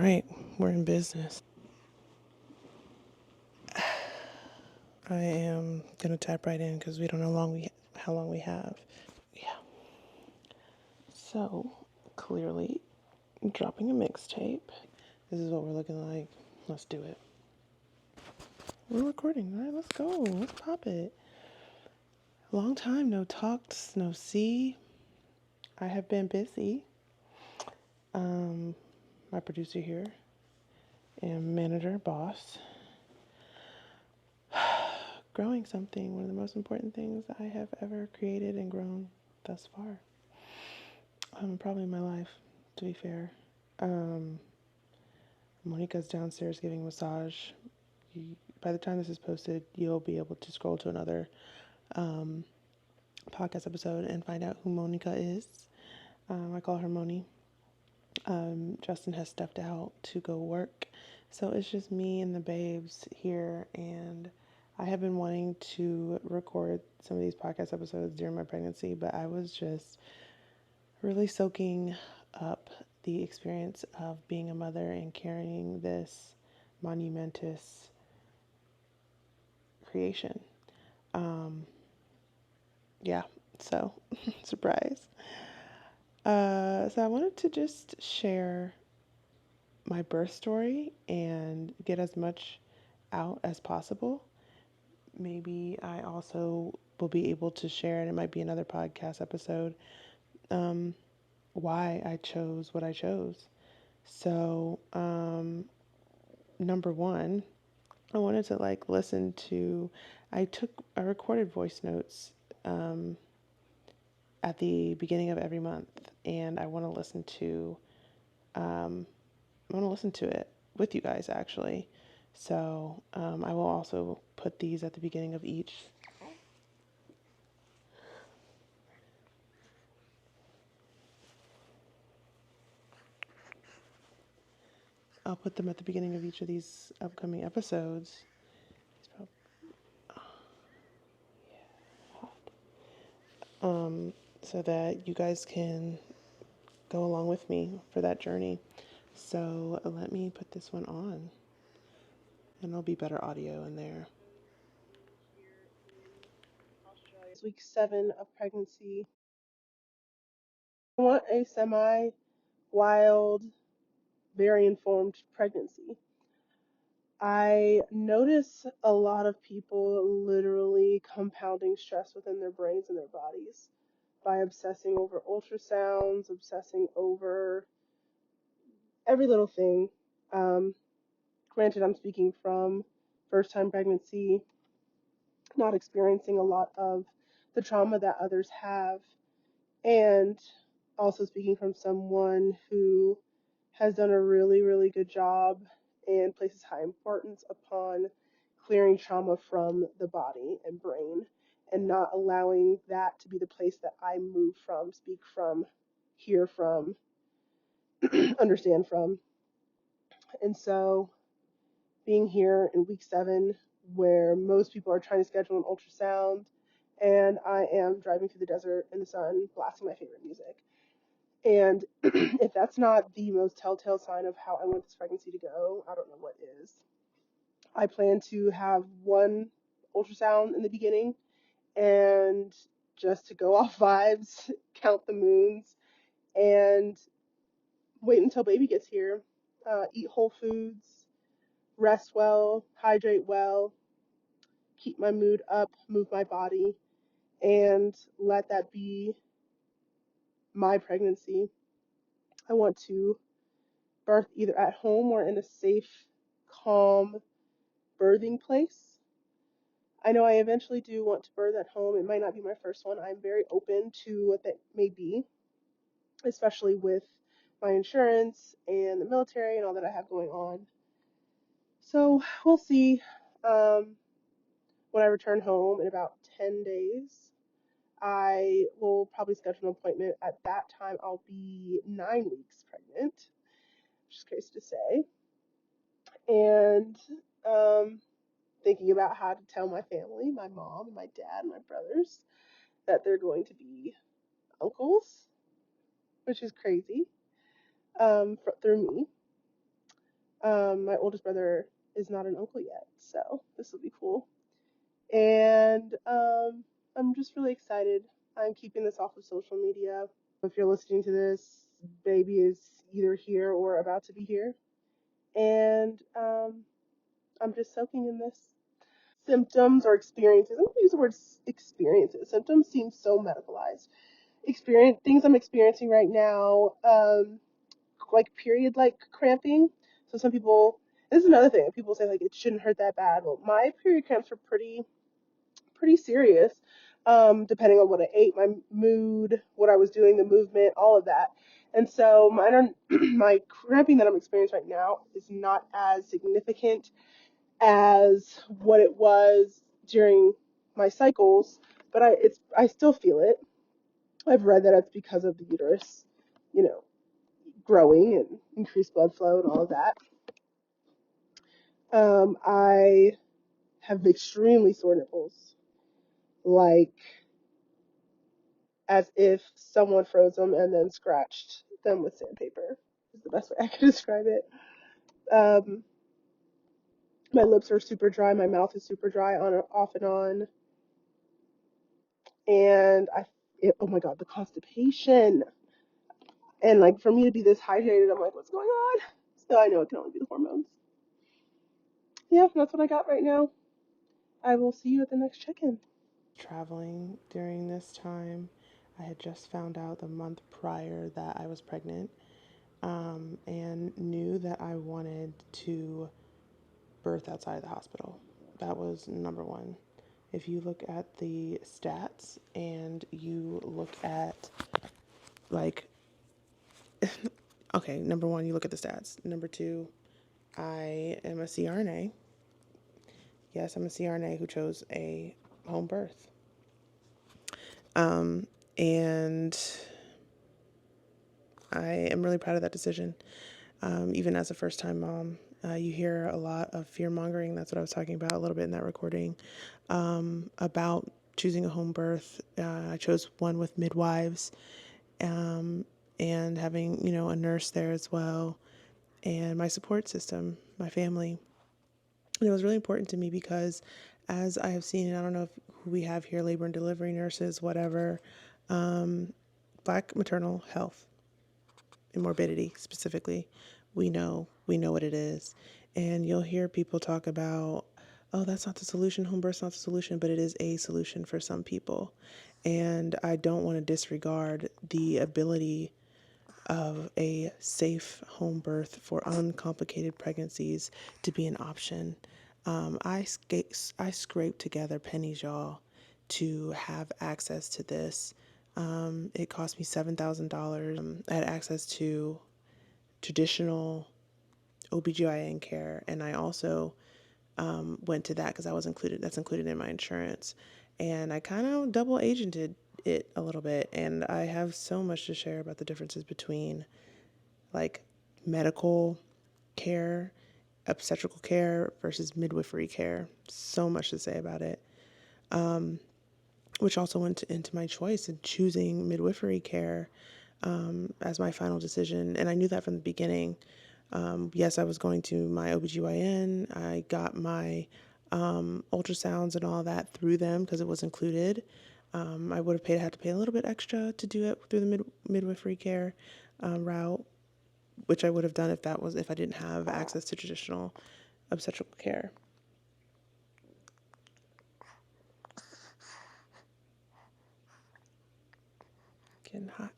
right, we're in business. I am gonna tap right in because we don't know how long we have. Yeah. So clearly, dropping a mixtape. This is what we're looking like. Let's do it. We're recording. All right, let's go. Let's pop it. Long time no talks, no see. I have been busy. Um, my producer here and manager, boss, growing something. One of the most important things I have ever created and grown thus far. Probably in my life, to be fair. Um, Monica's downstairs giving a massage. By the time this is posted, you'll be able to scroll to another um, podcast episode and find out who Monica is. I call her Moni. Justin has stepped out to go work, so it's just me and the babes here. And I have been wanting to record some of these podcast episodes during my pregnancy, but I was just really soaking up the experience of being a mother and carrying this monumentous creation. Um, yeah, so surprise. So I wanted to just share my birth story and get as much out as possible. Maybe I also will be able to share, and it might be another podcast episode, why I chose what I chose. So, number one, I wanted to listen to, I recorded voice notes um, at the beginning of every month, and um, I want to listen to it with you guys actually. So I will also put these at the beginning of each. I'll put them at the beginning of each of these upcoming episodes. Um, so that you guys can go along with me for that journey. So let me put this one on, and there'll be better audio in there. It's week 7 of pregnancy. I want a semi wild, very informed pregnancy. I notice a lot of people literally compounding stress within their brains and their bodies by obsessing over ultrasounds, obsessing over every little thing. Um, Granted, I'm speaking from first time pregnancy, not experiencing a lot of the trauma that others have, and also speaking from someone who has done a really, really good job and places high importance upon clearing trauma from the body and brain and not allowing that to be the place that I move from, speak from, hear from, understand from. And so being here in week 7, where most people are trying to schedule an ultrasound, and I am driving through the desert in the sun, blasting my favorite music. And if that's not the most telltale sign of how I want this pregnancy to go, I don't know what is. I plan to have one ultrasound in the beginning and just to go off vibes, count the moons, and wait until baby gets here. Eat whole foods, rest well, hydrate well, keep my mood up, move my body, and let that be my pregnancy. I want to birth either at home or in a safe, calm birthing place. I know I eventually do want to birth at home. It might not be my first one. I'm very open to what that may be, especially with my insurance and the military and all that I have going on. So we'll see. Um, when I return home in about 10 days, I will probably schedule an appointment. At that time, I'll be 9 weeks pregnant, which is crazy to say. And thinking about how to tell my family, my mom, and my dad, and my brothers, that they're going to be uncles, which is crazy through me. My oldest brother is not an uncle yet, so this will be cool. And I'm just really excited. I'm keeping this off of social media. If you're listening to this, baby is either here or about to be here. And I'm just soaking in this. Symptoms or experiences. I'm going to use the word experiences. Symptoms seem so medicalized. Experience things I'm experiencing right now, like period like cramping. So some people, this is another thing. People say like it shouldn't hurt that bad. Well, my period cramps are pretty serious. Depending on what I ate, my mood, what I was doing, the movement, all of that. And so my cramping that I'm experiencing right now is not as significant as what it was during my cycles, but I still feel it. I've read that it's because of the uterus, you know, growing and increased blood flow and all of that. I have extremely sore nipples, like as if someone froze them and then scratched them with sandpaper. Is the best way I can describe it. Um, my lips are super dry. My mouth is super dry on off and on, and oh my god, the constipation. And like for me to be this hydrated, I'm like, what's going on? So I know it can only be the hormones. Yeah, that's what I got right now. I will see you at the next check-in. Traveling during this time. I had just found out the month prior that I was pregnant, and knew that I wanted to birth outside the hospital. That was number one. If you look at the stats and you look at like, okay, number one, you look at the stats. Number two, I am a CRNA. Yes, I'm a CRNA who chose a home birth. And I am really proud of that decision. Even as a first time mom, you hear a lot of fear mongering. That's what I was talking about a little bit in that recording, about choosing a home birth. I chose one with midwives, and having, a nurse there as well, and my support system, my family. And it was really important to me because, as I have seen, and I don't know if who we have here, labor and delivery nurses, whatever, Black maternal health and morbidity specifically, we know what it is. And you'll hear people talk about, oh, that's not the solution, home birth's not the solution, but it is a solution for some people. And I don't want to disregard the ability of a safe home birth for uncomplicated pregnancies to be an option. I scraped together pennies, y'all, to have access to this. It cost me $7,000. I had access to traditional OBGYN care, and I also went to that because that's included in my insurance. And I kind of double agented it a little bit, and I have so much to share about the differences between like medical care, obstetrical care versus midwifery care. So much to say about it, which also went into my choice in choosing midwifery care as my final decision. And I knew that from the beginning. Yes, I was going to my OBGYN. I got my ultrasounds and all that through them because it was included. I would have had to pay a little bit extra to do it through the midwifery care route, which I would have done if I didn't have access to traditional obstetrical care. Getting hot.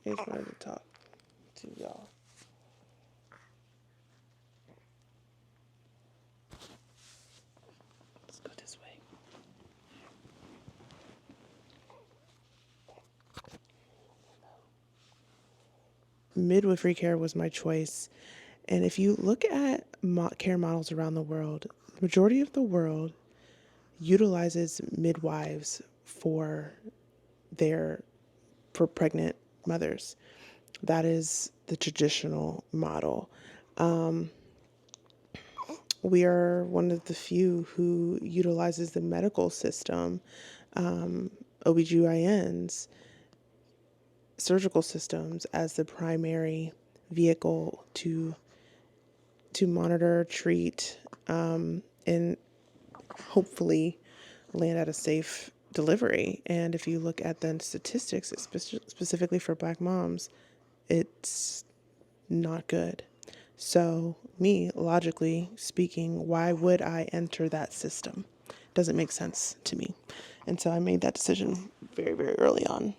I just wanted to talk to y'all. Let's go this way. Midwifery care was my choice. And if you look at care models around the world, the majority of the world utilizes midwives for pregnant mothers. That is the traditional model. we are one of the few who utilizes the medical system, OBGYNs, surgical systems as the primary vehicle to monitor, treat, and hopefully land at a safe delivery. And if you look at the statistics, specifically for Black moms, it's not good. So, me, logically speaking, why would I enter that system? Doesn't make sense to me. And so I made that decision very, very early on.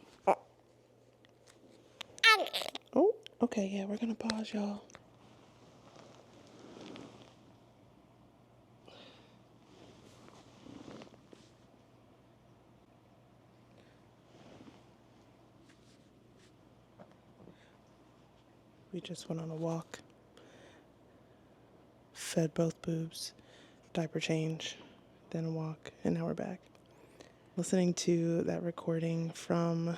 Oh, okay, yeah, we're gonna pause, y'all. We just went on a walk, fed both boobs, diaper change, then a walk, and now we're back. Listening to that recording from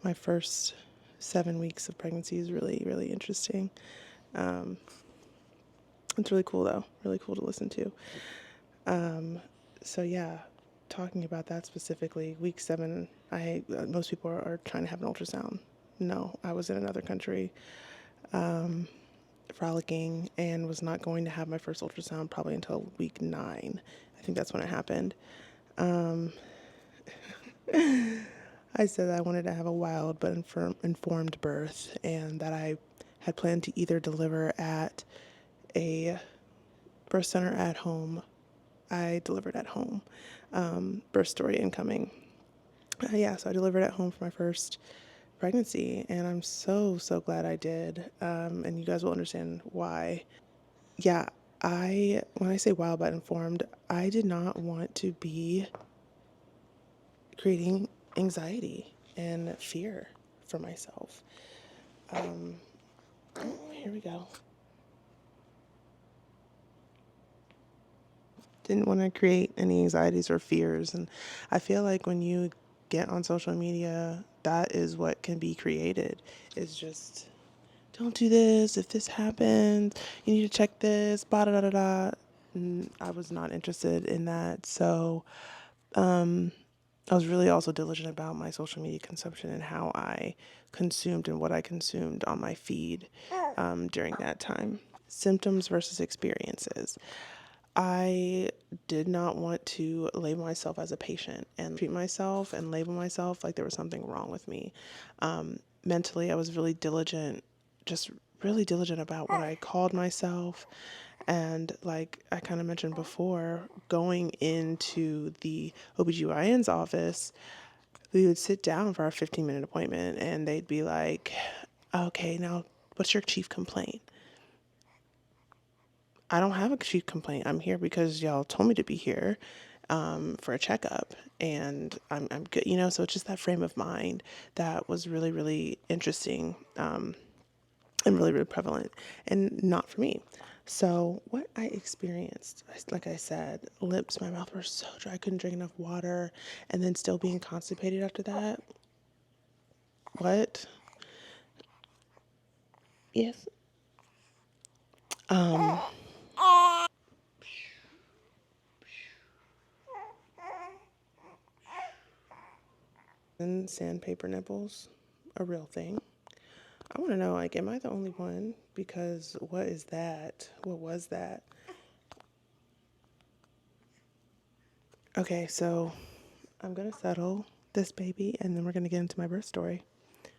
my first 7 weeks of pregnancy is really, really interesting. It's really cool, though. Really cool to listen to. So yeah, talking about that specifically, week 7, most people are trying to have an ultrasound. No, I was in another country, frolicking, and was not going to have my first ultrasound probably until week 9. I think that's when it happened. I said that I wanted to have a wild but informed birth, and that I had planned to either deliver at a birth center at home. I delivered at home. Birth story incoming. Yeah, so I delivered at home for my first pregnancy, and I'm so, so glad I did. And you guys will understand why. Yeah, when I say wild but informed, I did not want to be creating anxiety and fear for myself. Here we go. Didn't want to create any anxieties or fears. And I feel like when you get on social media, that is what can be created. Is just, don't do this. If this happens, you need to check this. Blah, da, da, da, da. I was not interested in that. So I was really also diligent about my social media consumption and how I consumed and what I consumed on my feed during that time. Symptoms versus experiences. I did not want to label myself as a patient and treat myself and label myself like there was something wrong with me. Mentally, I was really diligent, just really diligent about what I called myself. And like I kind of mentioned before, going into the OBGYN's office, we would sit down for our 15-minute appointment and they'd be like, okay, now what's your chief complaint? I don't have a chief complaint. I'm here because y'all told me to be here for a checkup, and I'm good, So it's just that frame of mind that was really, really interesting, and really, really prevalent, and not for me. So what I experienced, like I said, my mouth were so dry, I couldn't drink enough water, and then still being constipated after that. What? Yes. And sandpaper nipples, a real thing. I want to know, like, am I the only one? Because what is that? What was that? Okay, so I'm going to settle this baby and then we're going to get into my birth story.